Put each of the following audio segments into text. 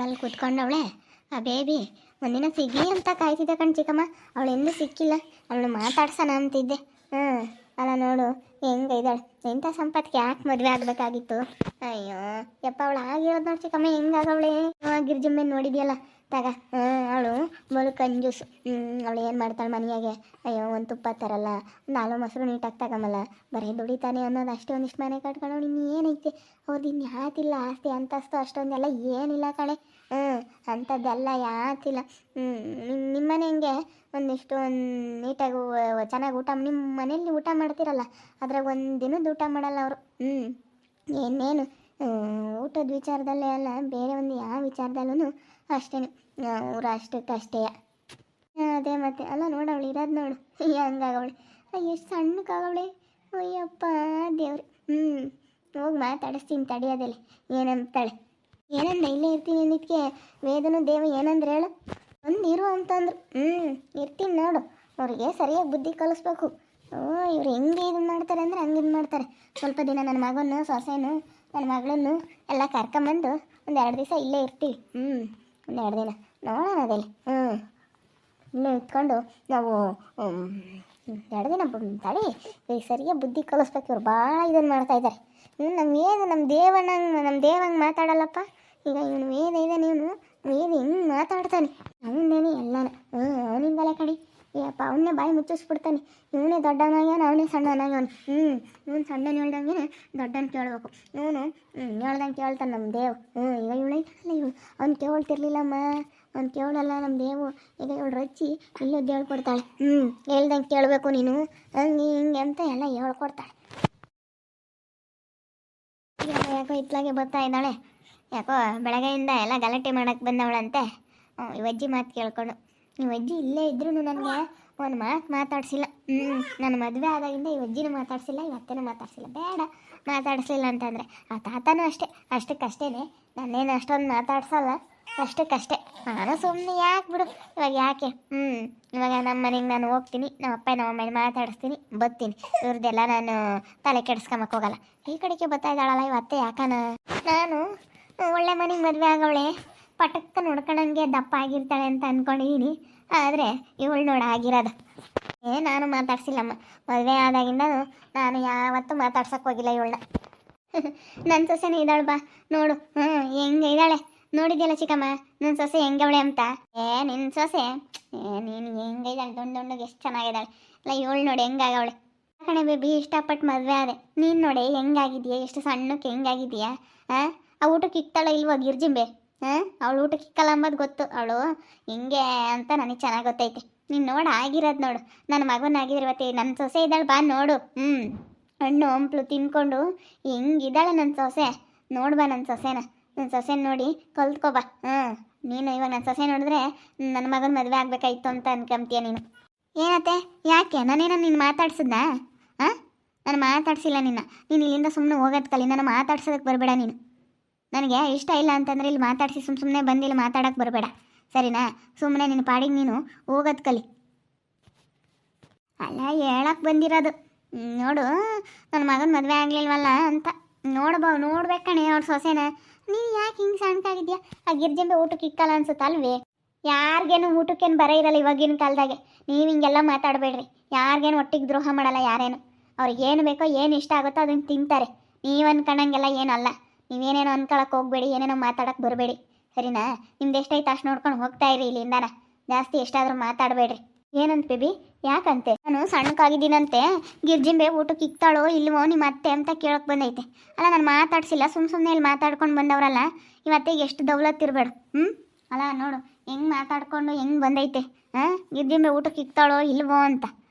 ಅಲ್ಲಿ ಕೂತ್ಕೊಂಡವಳೆ ಆ ಬೇಬಿ. ಒಂದಿನ ಸಿಗಿ ಅಂತ ಕಾಯ್ತಿದ್ದೆ ಕಣ್ ಚಿಕ್ಕಮ್ಮ, ಅವಳು ಎಂದೂ ಸಿಕ್ಕಿಲ್ಲ. ಅವಳು ಮಾತಾಡ್ಸೋಣ ಅಂತಿದ್ದೆ. ಅಲ್ಲ ನೋಡು ಹೆಂಗಿದ್ದಾಳೆ. ಇಂಥ ಸಂಪತ್ತಿಗೆ ಯಾಕೆ ಮದುವೆ ಆಗಬೇಕಾಗಿತ್ತು? ಅಯ್ಯೋ ಯಪ್ಪ, ಅವಳು ಆಗಿರೋದು ನೋಡಿ ಚಿಕ್ಕಮ್ಮ, ಹೆಂಗಾಗವಳೆ. ಗಿರ್ಜಮ್ಮೆ ನೋಡಿದ್ಯಲ್ಲ ತಗ. ಅವಳು ಬಲು ಕಂಜೂಸು. ಅವಳು ಏನು ಮಾಡ್ತಾಳೆ ಮನೆಯಾಗೆ? ಅಯ್ಯೋ ಒಂದು ತುಪ್ಪ ತರಲ್ಲ, ಒಂದು ಹಾಲು ಮೊಸರು ನೀಟಾಗಿ ತಗೊಂಬಲ್ಲ, ಬರೀ ದುಡಿತಾನೆ ಅನ್ನೋದು ಅಷ್ಟೇ. ಒಂದಿಷ್ಟು ಮನೆ ಕಟ್ಕೊಂಡು ಇನ್ನು ಏನೈತೆ ಅವ್ರದ್ದು? ಇನ್ನು ಯಾತಿಲ್ಲ ಆಸ್ತಿ ಅಂತಸ್ತು ಅಷ್ಟೊಂದೆಲ್ಲ ಏನಿಲ್ಲ ಕಣೆ. ಅಂಥದ್ದೆಲ್ಲ ಯಾತಿಲ್ಲ. ನಿಮ್ಮನೆ ಹಿಂಗೆ ಒಂದಿಷ್ಟು ನೀಟಾಗಿ ಚೆನ್ನಾಗಿ ಊಟ, ನಿಮ್ಮ ಮನೇಲಿ ಊಟ ಮಾಡ್ತಿರಲ್ಲ, ಅದ್ರಾಗ ಒಂದು ದಿನದ ಊಟ ಮಾಡಲ್ಲ ಅವರು. ಇನ್ನೇನು ಊಟದ ವಿಚಾರದಲ್ಲೇ ಅಲ್ಲ, ಬೇರೆ ಒಂದು ಯಾವ ವಿಚಾರದಲ್ಲೂ ಅಷ್ಟೇ, ಅವರು ಅಷ್ಟಕ್ಕಷ್ಟೇ. ಅದೇ ಮತ್ತೆ ಅಲ್ಲ ನೋಡು, ಅವಳು ಇರೋದು ನೋಡು ಹಂಗಾಗವಳೆ. ಎಷ್ಟು ಸಣ್ಣಕ್ಕಾಗವಳೆ. ಅಯ್ಯಪ್ಪ ದೇವ್ರಿ. ಹೋಗಿ ಮಾತಾಡಿಸ್ತೀನಿ ತಡಿಯೋದಿಲ್ಲ ಏನಂತಾಳೆ. ಏನಂದ ಇಲ್ಲೇ ಇರ್ತೀನಿ ಅಂದಿದ್ಕೆ ವೇದನು ದೇವ ಏನಂದ್ರೆ ಹೇಳು. ಒಂದು ಇರು ಅಂತಂದ್ರು. ಇರ್ತೀನಿ ನೋಡು. ಅವ್ರಿಗೆ ಸರಿಯಾಗಿ ಬುದ್ಧಿ ಕಲಿಸ್ಬೇಕು. ಇವ್ರು ಹೆಂಗೆ ಇದನ್ನು ಮಾಡ್ತಾರೆ ಅಂದರೆ ಹಂಗೆ ಇದು ಮಾಡ್ತಾರೆ. ಸ್ವಲ್ಪ ದಿನ ನನ್ನ ಮಗನ್ನು ಸೊಸೆನು ನನ್ನ ಮಗಳನ್ನು ಎಲ್ಲ ಕರ್ಕೊಂಬಂದು ಒಂದು 2 ದಿವಸ ಇಲ್ಲೇ ಇರ್ತೀವಿ. ಒಂದು 2 ದಿನ ನೋಡೋಣ ಅದೆಲ್ಲ. ಇಲ್ಲೇ ಇಟ್ಕೊಂಡು ನಾವು 2 ದಿನ ತಡಿ. ಈಗ ಸರಿಯಾಗಿ ಬುದ್ಧಿ ಕಲಿಸ್ಬೇಕು. ಇವ್ರು ಭಾಳ ಇದನ್ನು ಮಾಡ್ತಾಯಿದ್ದಾರೆ. ನಮ್ಮ ದೇವಂಗೆ ಮಾತಾಡಲ್ಲಪ್ಪ. ಈಗ ಇವನು ವೇದ ಇದೆ, ನೀನು ವೇದ ಹೆಂಗೆ ಮಾತಾಡ್ತಾನೆ ಅವನೇನೆ ಎಲ್ಲಾನ. ಅವನಿಂದಲೇ ಕಣಿ. ಯಪ್ಪ ಅವನ್ನೇ ಬಾಯಿ ಮುಚ್ಚಿಸ್ಬಿಡ್ತಾನೆ. ಇವನೇ ದೊಡ್ಡವನಾಗ್ಯಾನ, ಅವನೇ ಸಣ್ಣವನಾಗ್ಯಾವನು. ಇವನು ಸಣ್ಣನ ಹೇಳ್ದಂಗೆ ದೊಡ್ಡನ ಕೇಳಬೇಕು. ಇವನು ಹೇಳ್ದಂಗೆ ಕೇಳ್ತಾನೆ ನಮ್ಮ ದೇವ್. ಈಗ ಇವಳೈತಲ್ಲ ಇವಳು, ಅವ್ನು ಕೇಳ್ತಿರ್ಲಿಲ್ಲಮ್ಮ, ಅವ್ನು ಕೇಳಲ್ಲ ನಮ್ಮ ದೇವು. ಈಗ ಇವಳು ರಚ್ಚಿ ಇಲ್ಲೊದ್ದು ಹೇಳ್ಕೊಡ್ತಾಳೆ. ಹೇಳ್ದಂಗೆ ಕೇಳಬೇಕು ನೀನು, ಹಂಗೆ ಹಿಂಗೆ ಅಂತ ಎಲ್ಲ ಹೇಳ್ಕೊಡ್ತಾಳೆ. ಯಾಕೋ ಇತ್ಲಾಗೆ ಬರ್ತಾ ಇದ್ದಾಳೆ. ಯಾಕೋ ಬೆಳಗ್ಗೆಯಿಂದ ಎಲ್ಲ ಗಲಾಟೆ ಮಾಡೋಕ್ಕೆ ಬಂದವಳಂತೆ. ಇವಜ್ಜಿ ಮಾತು ಕೇಳ್ಕೊಂಡು. ಇವಜ್ಜಿ ಇಲ್ಲೇ ಇದ್ರೂ ನನಗೆ ಒಂದು ಮಾತಾಡ್ಸಿಲ್ಲ. ನನ್ನ ಮದುವೆ ಆದಾಗಿಂದ ಇವಜ್ಜಿನೂ ಮಾತಾಡ್ಸಿಲ್ಲ, ಇವತ್ತೇನೂ ಮಾತಾಡ್ಸಿಲ್ಲ. ಬೇಡ ಮಾತಾಡಿಸ್ಲಿಲ್ಲ ಅಂತಂದರೆ ಆ ತಾತನೂ ಅಷ್ಟಕ್ಕಷ್ಟೇ. ನಾನೇನು ಅಷ್ಟೊಂದು ಮಾತಾಡ್ಸಲ್ಲ, ಅಷ್ಟಕ್ಕಷ್ಟೇ. ನಾನು ಸುಮ್ಮನೆ ಯಾಕೆ ಬಿಡು ಇವಾಗ ಯಾಕೆ. ಇವಾಗ ನಮ್ಮ ಮನೆಗೆ ನಾನು ಹೋಗ್ತೀನಿ, ನಮ್ಮ ಅಪ್ಪ ನಮ್ಮ ಅಮ್ಮನ ಮಾತಾಡಿಸ್ತೀನಿ, ಬರ್ತೀನಿ. ಇವ್ರದ್ದೆಲ್ಲ ನಾನು ತಲೆ ಕೆಡಿಸ್ಕೊಂಬಕ್ಕೆ ಹೋಗಲ್ಲ. ಈ ಕಡೆಗೆ ಬರ್ತಾ ಇದ್ದಾಳಲ್ಲ ಇವತ್ತೇ ಯಾಕನ. ನಾನು ಒಳ್ಳೆ ಮನೆಗೆ ಮದುವೆ ಆಗವಳೆ, ಪಟಕ್ಕ ನೋಡ್ಕೊಂಡಂಗೆ ದಪ್ಪ ಆಗಿರ್ತಾಳೆ ಅಂತ ಅಂದ್ಕೊಂಡಿದ್ದೀನಿ. ಆದರೆ ಇವಳು ನೋಡ ಆಗಿರೋದು. ನಾನು ಮಾತಾಡ್ಸಿಲ್ಲಮ್ಮ. ಮದುವೆ ಆದಾಗಿಂದ ನಾನು ಯಾವತ್ತೂ ಮಾತಾಡ್ಸೋಕ್ಕೆ ಹೋಗಿಲ್ಲ ಇವಳನ್ನ. ನನ್ನ ಸೊಸೆನೇ ಇದ್ದಾಳೆ ಬಾ ನೋಡು. ಹೆಂಗೆ ಇದ್ದಾಳೆ ನೋಡಿದ್ಯಲ್ಲ ಚಿಕ್ಕಮ್ಮ, ನನ್ನ ಸೊಸೆ ಹೆಂಗವಳೆ ಅಂತ. ನಿನ್ನ ಸೊಸೆ ನೀನು ಹೆಂಗೆ ಇದ್ದಾಳೆ, ದೊಡ್ಡಗೆ ಎಷ್ಟು ಚೆನ್ನಾಗಿದ್ದಾಳೆ. ಇಲ್ಲ ಇವಳು ನೋಡಿ ಹೆಂಗಾಗವಳೆ. ಕಣೆ ಬೇಬಿ, ಇಷ್ಟಪಟ್ಟು ಮದುವೆ ಆದೆ. ನೀನು ನೋಡಿ ಹೆಂಗಾಗಿದೆಯಾ, ಎಷ್ಟು ಸಣ್ಣಕ್ಕೆ ಹೆಂಗಾಗಿದೆಯಾ. ಆ ಊಟಕ್ಕೆ ಇಕ್ತಾಳೆ ಇಲ್ವೋ ಗಿರ್ಜಿಂಬೆ. ಅವಳು ಊಟಕ್ಕೆ ಇಕ್ಕಲ್ಲ ಅಂಬೋದು ಗೊತ್ತು. ಅವಳು ಹಿಂಗೆ ಅಂತ ನನಗೆ ಚೆನ್ನಾಗಿ ಗೊತ್ತೈತೆ. ನೀನು ನೋಡು ಆಗಿರೋದು ನೋಡು. ನನ್ನ ಮಗನಾಗಿರ್ವತ್ತೆ ನನ್ನ ಸೊಸೆ ಇದ್ದಾಳೆ ಬಾ ನೋಡು. ಹಣ್ಣು ಹಂಪ್ಲು ತಿನ್ಕೊಂಡು ಹೆಂಗಿದ್ದಾಳೆ ನನ್ನ ಸೊಸೆ. ನೋಡ್ಬಾ ನನ್ನ ಸೊಸೆನ. ನನ್ನ ಸೊಸೆನ ನೋಡಿ ಕಲ್ತ್ಕೊಬಾ. ನೀನು ಇವಾಗ ನನ್ನ ಸೊಸೆ ನೋಡಿದ್ರೆ ನನ್ನ ಮಗನ ಮದುವೆ ಆಗಬೇಕಾಯ್ತು ಅಂತ ಅನ್ಕೊಂತೀಯ ನೀನು. ಏನತ್ತೆ ಯಾಕೆ ನಾನೇನ ನೀನು ಮಾತಾಡ್ಸಿದ್ನಾ? ನಾನು ಮಾತಾಡ್ಸಿಲ್ಲ ನಿನ್ನ. ನೀನು ಇಲ್ಲಿಂದ ಸುಮ್ಮನೆ ಹೋಗೋದು ಕಲಿ. ನಾನು ಮಾತಾಡ್ಸೋದಕ್ಕೆ ಬರಬೇಡ ನೀನು. ನನಗೆ ಇಷ್ಟ ಇಲ್ಲ ಅಂತಂದರೆ ಇಲ್ಲಿ ಮಾತಾಡಿಸಿ ಸುಮ್ಮನೆ ಬಂದಿಲ್ಲಿ ಮಾತಾಡೋಕ್ಕೆ ಬರಬೇಡ, ಸರಿನಾ? ಸುಮ್ಮನೆ ನಿನ್ನ ಪಾಡಿಗೆ ನೀನು ಹೋಗೋದು ಕಲಿ. ಅಲ್ಲ ಹೇಳಕ್ಕೆ ಬಂದಿರೋದು ನೋಡು, ನನ್ನ ಮಗನ ಮದುವೆ ಆಗಲಿಲ್ವಲ್ಲ ಅಂತ ನೋಡ್ಬೇಕಣೆ ಅವ್ರ ಸೊಸೆನ. ನೀನು ಯಾಕೆ ಹಿಂಗೆ ಸಣ್ಣಕ್ಕಾಗಿದ್ಯಾ? ಆ ಗಿರ್ಜಂಬೆ ಊಟಕ್ಕೆ ಇಕ್ಕಲ್ಲ ಅನ್ಸುತ್ತಲ್ವೇ? ಯಾರಿಗೇನು ಊಟಕ್ಕೇನು ಬರ ಇರಲ್ಲ ಇವಾಗಿನ ಕಾಲದಾಗೆ. ನೀವು ಹಿಂಗೆಲ್ಲ ಮಾತಾಡಬೇಡ್ರಿ. ಯಾರಿಗೇನು ಒಟ್ಟಿಗೆ ದ್ರೋಹ ಮಾಡಲ್ಲ ಯಾರೇನು. ಅವ್ರಿಗೆ ಏನು ಬೇಕೋ ಏನು ಇಷ್ಟ ಆಗುತ್ತೋ ಅದನ್ನು ತಿಂತಾರೆ. ನೀವು ಅನ್ಕೊಂಡಂಗೆಲ್ಲ ಏನಲ್ಲ. ನೀವೇನೇನೋ ಅನ್ಕೊಳಕ್ಕೆ ಹೋಗಬೇಡಿ, ಏನೇನೋ ಮಾತಾಡೋಕ್ಕೆ ಬರಬೇಡಿ, ಸರಿನಾ? ನಿಮ್ದು ಎಷ್ಟೈತೆ ಅಷ್ಟು ನೋಡ್ಕೊಂಡು ಹೋಗ್ತಾ ಇರಿ ಇಲ್ಲಿಂದಾನ. ಜಾಸ್ತಿ ಎಷ್ಟಾದರೂ ಮಾತಾಡಬೇಡ್ರಿ. ಏನಂತ ಬೇಬಿ? ಯಾಕಂತೆ? ನಾನು ಸಣ್ಣಕ್ಕಾಗಿದ್ದೀನಂತೆ. ಗಿರ್ಜಿಂಬೆ ಊಟಕ್ಕೆ ಇಕ್ತಾಳೋ ಇಲ್ವೋ ನಿಮ್ಮ ಅತ್ತೆ ಅಂತ ಕೇಳೋಕೆ ಬಂದೈತೆ. ಅಲ್ಲ ನಾನು ಮಾತಾಡ್ಸಿಲ್ಲ, ಸುಮ್ಮನೆ ಇಲ್ಲಿ ಮಾತಾಡ್ಕೊಂಡು ಬಂದವರಲ್ಲ. ಇವತ್ತಿಗೆ ಎಷ್ಟು ದೌಲತ್ ಇರಬೇಡ. ಅಲ್ಲ ನೋಡು ಹೆಂಗೆ ಮಾತಾಡ್ಕೊಂಡು ಹೆಂಗೆ ಬಂದೈತೆ. ಗಿರ್ಜಿಂಬೆ ಊಟಕ್ಕೆ ಇಕ್ತಾಳೋ ಇಲ್ವೋ ಅಂತ.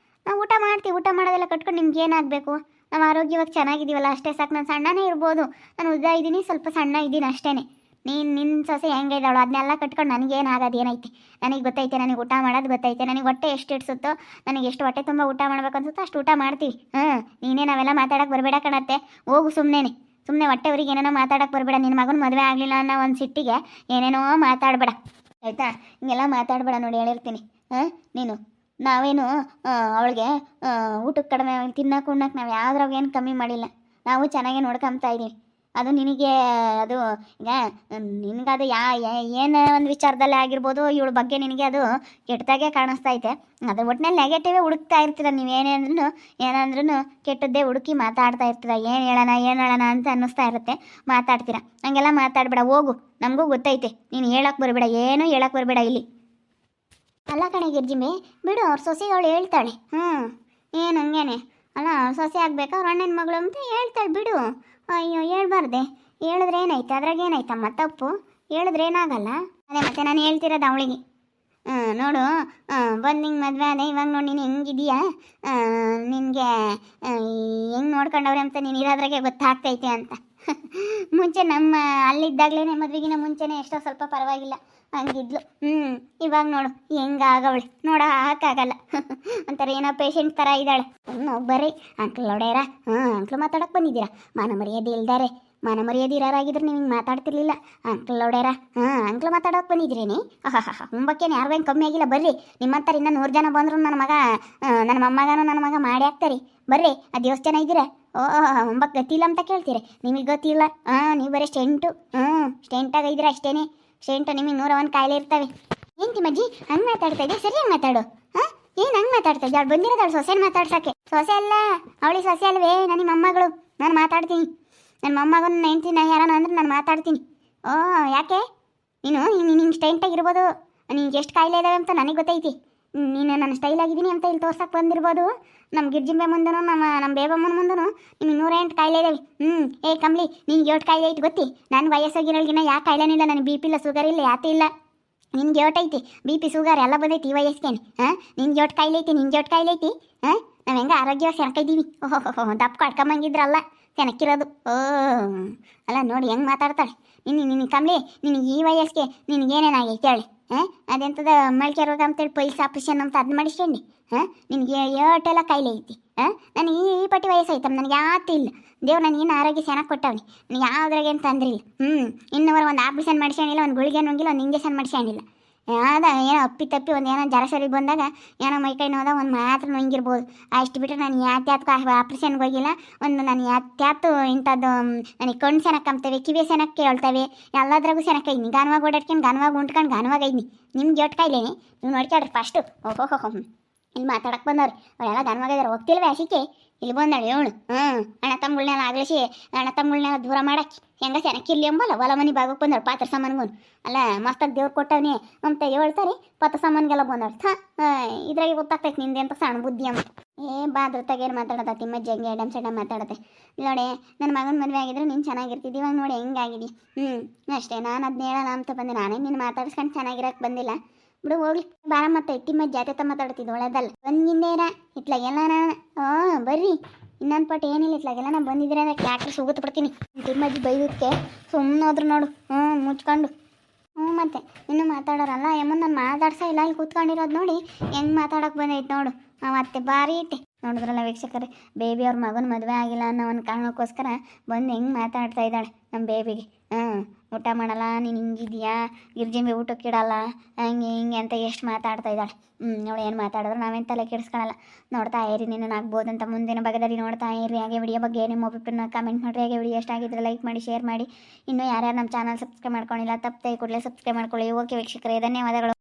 ನಾವು ಊಟ ಮಾಡ್ತೀವಿ, ಊಟ ಮಾಡೋದೆಲ್ಲ ಕಟ್ಕೊಂಡು ನಿಮ್ಗೆ ಏನಾಗಬೇಕು? ನಾವು ಆರೋಗ್ಯವಾಗಿ ಚೆನ್ನಾಗಿದ್ದೀವಲ್ಲ ಅಷ್ಟೇ ಸಾಕು. ನಾನು ಸಣ್ಣನೇ ಇರ್ಬೋದು, ನಾನು ಉದ್ದ ಇದ್ದೀನಿ, ಸ್ವಲ್ಪ ಸಣ್ಣ ಇದ್ದೀನಿ ಅಷ್ಟೇ. ನಿನ್ನ ಸೊಸೆ ಹೆಂಗೆ ಇದ್ದಾಳು ಅದನ್ನೆಲ್ಲ ಕಟ್ಕೊಂಡು ನನಗೇನು ಆಗೋದು ಏನೈತೆ? ನನಗೆ ಗೊತ್ತೈತೆ, ನನಗೆ ಊಟ ಮಾಡೋದು ಗೊತ್ತೈತೆ. ನನಗೆ ಹೊಟ್ಟೆ ಎಷ್ಟು ಇಡ್ಸುತ್ತೋ, ನನಗೆ ಎಷ್ಟು ಹೊಟ್ಟೆ ತುಂಬ ಊಟ ಮಾಡ್ಬೇಕು ಅನ್ಸುತ್ತೋ ಅಷ್ಟು ಊಟ ಮಾಡ್ತೀವಿ. ನೀನೇ ನಾವೆಲ್ಲ ಮಾತಾಡೋಕ್ಕೆ ಬರಬೇಡ ಕಣತ್ತೆ. ಹೋಗು ಸುಮ್ಮನೆ ಹೊಟ್ಟೆವ್ರಿಗೆ ಏನೇನೋ ಮಾತಾಡೋಕ್ಕೆ ಬರಬೇಡ. ನಿನ್ನ ಮಗನ ಮದುವೆ ಆಗಲಿಲ್ಲ ಅನ್ನೋ ಒಂದು ಸಿಟ್ಟಿಗೆ ಏನೇನೋ ಮಾತಾಡಬೇಡ, ಆಯಿತಾ? ಹಿಂಗೆಲ್ಲ ಮಾತಾಡಬೇಡ ನೋಡಿ, ಹೇಳಿರ್ತೀನಿ. ನೀನು ನಾವೇನು ಅವಳಿಗೆ ಊಟಕ್ಕೆ ಕಡಿಮೆ ತಿನ್ನೋಕೆ ಉಣ್ಣಕ್ಕೆ ನಾವು ಯಾವ್ದ್ರಾಗ ಏನು ಕಮ್ಮಿ ಮಾಡಿಲ್ಲ. ನಾವು ಚೆನ್ನಾಗೇ ನೋಡ್ಕೊಂಬ್ತಾ ಇದ್ದೀವಿ. ಅದು ನಿನಗೆ ಅದು ಈಗ ನಿನಗದು ಏನು ಒಂದು ವಿಚಾರದಲ್ಲೇ ಆಗಿರ್ಬೋದು ಇವಳ ಬಗ್ಗೆ ನಿನಗೆ ಅದು ಕೆಟ್ಟದಾಗೆ ಕಾಣಿಸ್ತೈತೆ. ಅದ್ರ ಒಟ್ಟಿನಲ್ಲಿ ನೆಗೆಟಿವೇ ಹುಡುಕ್ತಾ ಇರ್ತೀರ ನೀವು. ಏನಂದ್ರೂ ಕೆಟ್ಟದ್ದೇ ಹುಡುಕಿ ಮಾತಾಡ್ತಾ ಇರ್ತೀರ. ಏನು ಹೇಳೋಣ ಅಂತ ಅನ್ನಿಸ್ತಾ ಇರುತ್ತೆ, ಮಾತಾಡ್ತೀರ. ಹಂಗೆಲ್ಲ ಮಾತಾಡಬೇಡ, ಹೋಗು. ನಮಗೂ ಗೊತ್ತೈತೆ, ನೀನು ಹೇಳಕ್ಕೆ ಬರಬೇಡ, ಏನೂ ಹೇಳಕ್ಕೆ ಬರಬೇಡ ಇಲ್ಲಿ. ಅಲ್ಲ ಕಣೆ ಗಿರ್ಜಿಮೆ, ಬಿಡು, ಅವ್ರ ಸೊಸೆಗೆ ಅವಳು ಹೇಳ್ತಾಳೆ. ಏನು ಹಂಗೇನೆ ಅಲ್ಲ, ಸೊಸೆ ಆಗ್ಬೇಕಾ ಅವ್ರ ಅಣ್ಣನ ಮಗಳು ಅಂತ ಹೇಳ್ತಾಳೆ, ಬಿಡು. ಅಯ್ಯೋ ಹೇಳ್ಬಾರ್ದೆ, ಹೇಳಿದ್ರೆ ಏನಾಯ್ತು, ಅದ್ರಾಗ ಏನಾಯ್ತಮ್ಮ ತಪ್ಪು, ಹೇಳಿದ್ರೆ ಏನಾಗಲ್ಲ. ಅದೇ ಮತ್ತೆ ನಾನು ಹೇಳ್ತಿರೋದು ಅವಳಿಗೆ. ನೋಡು, ಬಂದು ನಿಂಗೆ ಮದುವೆ ಅದೇ, ಇವಾಗ ನೋಡಿ ನೀನು ಹೆಂಗಿದೀಯಾ, ನಿನಗೆ ಹೆಂಗೆ ನೋಡ್ಕೊಂಡವ್ರೆ ಅಂತ ನೀನು ಇರೋದ್ರಾಗೆ ಗೊತ್ತಾಗ್ತೈತೆ ಅಂತ. ಮುಂಚೆ ನಮ್ಮ ಅಲ್ಲಿದ್ದಾಗಲೇ ಮದುವೆಗಿನ ಮುಂಚೆನೇ ಎಷ್ಟೋ ಸ್ವಲ್ಪ ಪರವಾಗಿಲ್ಲ ಹಂಗಿದ್ಲು. ಇವಾಗ ನೋಡು ಹೆಂಗಾಗವಳೆ, ನೋಡ ಹಾಕಾಗಲ್ಲ. ಒಂಥರ ಏನೋ ಪೇಷಂಟ್ ಥರ ಇದ್ದಾಳೆ. ಬರ್ರಿ ಅಂಕ್ಲ್ ನೋಡ್ಯಾರ. ಅಂಕ್ಲು ಮಾತಾಡೋಕೆ ಬಂದಿದ್ದೀರಾ? ಮಾನ ಮರ್ಯಾದೆ ಇಲ್ದಾರೆ, ಮಾನ ಮರ್ಯಾದೆ ಇರೋರಾಗಿದ್ರೆ ನೀವು ಹಿಂಗೆ ಮಾತಾಡ್ತಿರ್ಲಿಲ್ಲ. ಅಂಕ್ಲ್ ನೋಡ್ಯಾರ, ಅಂಕ್ಲು ಮಾತಾಡೋಕೆ ಬಂದಿದ್ದೀರೇನಿ? ಹುಂಬಕ್ಕೇನು ಯಾರು ಏನು ಕಮ್ಮಿ ಆಗಿಲ್ಲ. ಬರ್ರಿ, ನಿಮ್ಮಂತಾರೆ ಇನ್ನೂ 100 ಜನ ಬಂದರು ನನ್ನ ಮೊಮ್ಮಗನೂ ನನ್ನ ಮಗ ಮಾಡಿ ಹಾಕ್ತಾರೆ. ಬರ್ರಿ, ಅದು ಎಷ್ಟು ಜನ ಇದ್ದೀರಾ? ಹುಂಬಕ್ಕೆ ಗೊತ್ತಿಲ್ಲ ಅಂತ ಕೇಳ್ತೀರಿ, ನಿಮಗೆ ಗೊತ್ತಿಲ್ಲ. ನೀವು ಬರೀ ಸ್ಟೆಂಟಾಗ ಇದ್ದೀರಾ ಅಷ್ಟೇನೆ. ಸ್ಟೆಂಟು ನಿಮಗೆ 101 ಕಾಯಿಲೆ ಇರ್ತವೆ. ಏನು ತಿಮ್ಮಜ್ಜಿ ಹಂಗೆ ಮಾತಾಡ್ತಾ ಇದ್ದೆ? ಸರಿಯಾಗಿ ಮಾತಾಡು. ಏನು ಹಂಗೆ ಮಾತಾಡ್ತಾ ಇದ್ದೆ? ಅವಳು ಬಂದಿರೋದು ಸೊಸೆನ ಮಾತಾಡ್ಸೋಕ್ಕೆ. ಸೊಸೆ ಅಲ್ಲ, ಅವಳಿ ಸೊಸೆ ಅಲ್ವೇ, ನನ್ನ ಮೊಮ್ಮಗಳು. ನಾನು ಮಾತಾಡ್ತೀನಿ. ನನ್ನ ಮೊಮ್ಮಗನ ಹೆಂಡ್ತಿನ ಯಾರನ ಅಂದ್ರೆ ನಾನು ಮಾತಾಡ್ತೀನಿ. ಯಾಕೆ ನೀನು ನಿನ್ನ ಸ್ಟೈಂಟಾಗಿರ್ಬೋದು, ನಿನ್ಗೆ ಎಷ್ಟು ಕಾಯಿಲೆ ಇದ್ದಾವೆ ಅಂತ ನನಗೆ ಗೊತ್ತೈತಿ. ನೀನು ನನ್ನ ಸ್ಟೈಲಾಗಿದ್ದೀನಿ ಅಂತ ಇಲ್ಲಿ ತೋರ್ಸಕ್ಕೆ ಬಂದಿರ್ಬೋದು. ನಮ್ಮ ಗಿರ್ಜಿಂಬೆ ಮುಂದೂ ನಮ್ಮ ಬೇಬಮ್ಮನ ಮುಂದೂ ನಿಮಗೆ 108 ಕಾಯಿಲೆ ಇದ್ದಾವೆ. ಏ ಕಂಬ್ಲಿ, ನಿನ್ಗೆ 8 ಕಾಯಿಲೆ ಐತಿ ಗೊತ್ತಿ? ನಾನು ವಯಸ್ಸಾಗಿರೋಳ್ಗಿನ ಯಾಕೆ ಕಾಯಿಲೆನೂ ಇಲ್ಲ, ನನಗೆ BP ಇಲ್ಲ, ಶುಗರ್ ಇಲ್ಲ, ಯಾತೂ ಇಲ್ಲ. ನಿನ್ಗೆ 8 ಐತಿ, BP ಶುಗರ್ ಎಲ್ಲ ಬಂದೈತಿ ಈ ವಯಸ್ಸಿಗೇನೆ. ನಿನ್ಗೆ 8 ಕಾಯಿಲೆ ಐತಿ, ನಿನ್ಗೆ 8 ಕಾಯಿಲೆ ಐತಿ. ನಾವು ಹೆಂಗೆ ಆರೋಗ್ಯವಾಗಿ ಸೆನಕಿದ್ದೀವಿ. ದಪ್ಪ ಕಡ್ಕೊಂಬಂಗಿದ್ರಲ್ಲ ಸೆನಕ್ಕಿರೋದು. ಅಲ್ಲ ನೋಡಿ ಹೆಂಗೆ ಮಾತಾಡ್ತಾಳೆ. ನಿನ್ನ ಕಂಬ್ಲಿ, ನಿನಗೆ ಈ ವಯಸ್ಸಿಗೆ ನಿನಗೇನೇನಾಗೈತೆ ಹೇಳಿ? ಅದೆಂಥದ ಮಲ್ಕೆ ರೋಗ ಅಂತೇಳಿ ಪೈಲ್ಸ್ ಆಪ್ರೇಷನ್ ಅಂತ ಅದನ್ನ ಮಾಡಿಸ್ಕೊಂಡಿ. ನಿನಗೆ 8 ಕಾಯಿಲೆ ಐತಿ. ನನಗೆ ಈ ಪಟ್ಟಿ ವಯಸ್ಸೈತಮ್ಮ, ನನಗೆ ಯಾತೂ ಇಲ್ಲ. ದೇವ್ರು ನನಗೇನು ಆರೋಗ್ಯ ಚೆನ್ನಾಗಿ ಕೊಟ್ಟವನಿ, ನನಗೆ ಯಾವುದ್ರಾಗೆ ಏನು ತೊಂದ್ರೆ ಇಲ್ಲ. ಇನ್ನೂವರೆ ಒಂದು ಆಪ್ರೇಷನ್ ಮಾಡಿಸ್ಕೊಂಡಿಲ್ಲ, ಒಂದು ಗುಳಿಗೆ ನುಂಗಿಲ್ಲ, ಒಂದು ಇಂಜೆಕ್ಷನ್ ಮಾಡಿಸ್ಕೊಂಡಿಲ್ಲ. ಏನೋ ಅಪ್ಪಿ ಒಂದು ಏನೋ ಜರ ಸರಿ ಬಂದಾಗ ಏನೋ ಮೈಕೈ ನೋದ ಒಂದು ಮಾತ್ರ ನುಂಗಿರ್ಬೋದು. ಅಷ್ಟು ಬಿಟ್ಟರೆ ನಾನು ಯಾತ್ಯಾತ್ಕು ಆಪ್ರೇಷನ್ಗೆ ಹೋಗಿಲ್ಲ. ಒಂದು ನಾನು ಯಾತ್ಯಾತು ಇಂಥದ್ದು ನನಗೆ ಕಣ್ಣು ಸೆನಕ್ಕೆ ಅಂಬ್ತವೆ, ಕಿವಿ ಸೆನಕ್ಕೆ ಹೇಳ್ತವೆ, ಎಲ್ಲದ್ರಾಗೂ ಸೆನಕ್ಕೆ ಐದ್ನಿ. ಗಾನವಾಗಿ ಓಡಾಡ್ಕೊಂಡು ಗಾನವಾಗಿ ಉಂಟ್ಕೊಂಡು ಗಾನವಾಗಿ ಐದ್ನಿ. ನಿಮ್ಗೆ 8 ಕಾಯಿಲೆನೇ ನೀವು ನೋಡ್ಕೊಳ್ರಿ ಫಸ್ಟು. ಇಲ್ಲಿ ಮಾತಾಡಕ್ಕೆ ಬಂದವ್ರಿ ಅವರೆಲ್ಲ ಗಾನವಾಗಿದ್ದಾರೆ. ಹೋಗ್ತಿಲ್ವೇ ಅಸಿಕೆ? ಇಲ್ಲಿ ಬಂದಾಳೆ ಅವಳು. ಅಣ್ಣ ತಮ್ಮಗಳನ್ನೆಲ್ಲ ಆಗ್ಲಿಸಿ, ಅಣ್ಣ ತಮ್ಮಗಳನ್ನೆಲ್ಲ ದೂರ ಮಾಡಕ್ಕೆ ಹೆಂಗ ಸೆನಕ್ಕಿರ್ಲಿ ಎಂಬಲ್ಲ ಹೊಲ ಮನೆ ಭಾಗಕ್ಕೆ ಬಂದವಳು. ಪಾತ್ರ ಸಾಮಾನ್ಗೂ ಅಲ್ಲ ಮಸ್ತಾಗಿ ದೇವ್ರು ಕೊಟ್ಟವನೇ ಅಂತ ಹೇಳ್ತಾರೆ. ಪಾತ್ರ ಸಾಮಾನಿಗೆಲ್ಲ ಬಂದವಳು. ಇದ್ರಾಗೆ ಗೊತ್ತಾಗ್ತೈತೆ ನಿಂದೆ ಅಂತ ಸಣ್ಣ ಬುದ್ಧಿ ಅಂತ. ಬಾದ್ರತಾಗೇನು ಮಾತಾಡತ್ತ ತಿಮ್ಮಜ್ಜಿ, ಹಂಗೆ ಎಡಮ್ ಸೈಡ ಮಾತಾಡತ್ತೆ. ನೋಡಿ, ನನ್ನ ಮಗನ ಮದುವೆ ಆಗಿದ್ರೆ ನೀನು ಚೆನ್ನಾಗಿರ್ತಿದ್ದಿ, ಇವಾಗ ನೋಡಿ ಹೆಂಗಾಗಿದ್ದಿ. ಅಷ್ಟೇ, ನಾನು ಅದನ್ನ ಹೇಳೋಣ ಅಂತ ಬಂದೆ. ನಾನೇ ನೀನು ಮಾತಾಡ್ಸ್ಕೊಂಡು ಚೆನ್ನಾಗಿರಕ್ಕೆ ಬಂದಿಲ್ಲ ಬಿಡು, ಹೋಗ್ಲಿ. ಬಾರಮ್ಮತ್ತ ತಿಮ್ಮಜ್ಜಿ ಜಾತೆ ಮಾತಾಡ್ತಿದ್ದು ಒಳ್ಳೆದಲ್ಲ. ಬಂದಿಂದೇನ ಇತ್ಲಾಗೆಲ್ಲ ಬರ್ರಿ, ಇನ್ನೊಂದು ಪಟ್ಟು ಏನಿಲ್ಲ, ಇತ್ಲಾಗೆಲ್ಲ ನಾನು ಬಂದಿದ್ರೆ ಅಂದರೆ ಯಾಕೆ ಸುಗುತ್ತು ಬಿಡ್ತೀನಿ. ತಿಮ್ಮಜ್ಜಿ ಬೈದಕ್ಕೆ ಸುಮ್ಮನೆ ಹೋದ್ರು ನೋಡು, ಮುಚ್ಕೊಂಡು. ಮತ್ತೆ ಇನ್ನೂ ಮಾತಾಡೋರಲ್ಲ ಎಮ್ಮನ್ ನಾನು ಮಾತಾಡ್ಸಾ ಇಲ್ಲ, ಇಲ್ಲಿ ಕೂತ್ಕೊಂಡಿರೋದು ನೋಡಿ ಹೆಂಗೆ ಮಾತಾಡೋಕೆ ಬಂದೈತೆ ನೋಡು. ಮತ್ತೆ ಭಾರಿ ಇಟ್ಟೆ. ನೋಡಿದ್ರಲ್ಲ ವೀಕ್ಷಕರೇ, ಬೇಬಿ ಅವ್ರ ಮಗನ ಮದುವೆ ಆಗಿಲ್ಲ ಅನ್ನೋ ಒಂದು ಕಾರಣಕ್ಕೋಸ್ಕರ ಬಂದು ಹೆಂಗೆ ಮಾತಾಡ್ತಾ ಇದ್ದಾಳೆ ನಮ್ಮ ಬೇಬಿಗೆ. ಊಟ ಮಾಡಲ್ಲ, ನೀನು ಹಿಂಗಿದೆಯಾ, ಗಿರ್ಜಿಂಬೆ ಊಟಕ್ಕೆ ಇಡಲ್ಲ, ಹಂಗೆ ಹಿಂಗೆ ಅಂತ ಎಷ್ಟು ಮಾತಾಡ್ತಾ ಇದ್ದಾಳೆ. ಅವಳು ಏನು ಮಾತಾಡಿದ್ರು ನಾವೇನು ತಲೆ ಕೆಡಿಸ್ಕೊಳ್ಳಲ್ಲ. ನೋಡ್ತಾ ಇರಿ, ನೀನು ಆಗ್ಬೋದಂತ ಮುಂದಿನ ಭಾಗದಲ್ಲಿ ನೋಡ್ತಾ ಇರಿ. ಹಾಗೆ ವಿಡಿಯೋ ಬಗ್ಗೆ ನಿಮ್ಮ ಒಪಿನಿಯನ್ನ ಕಮೆಂಟ್ ಮಾಡಿರಿ. ಹಾಗೆ ವಿಡಿಯೋ ಎಷ್ಟಾಗಿದ್ರೆ ಲೈಕ್ ಮಾಡಿ, ಶೇರ್ ಮಾಡಿ. ಇನ್ನೂ ಯಾರ್ಯಾರು ನಮ್ಮ ಚಾನಲ್ ಸಬ್ಸ್ಕ್ರೈಬ್ ಮಾಡ್ಕೊಂಡಿಲ್ಲ ತಪ್ಪದೆ ಕೂಡಲೇ ಸಬ್ಸ್ಕ್ರೈಬ್ ಮಾಡ್ಕೊಳ್ಳಿ. ಓಕೆ ವೀಕ್ಷಕರೇ, ಧನ್ಯವಾದಗಳು.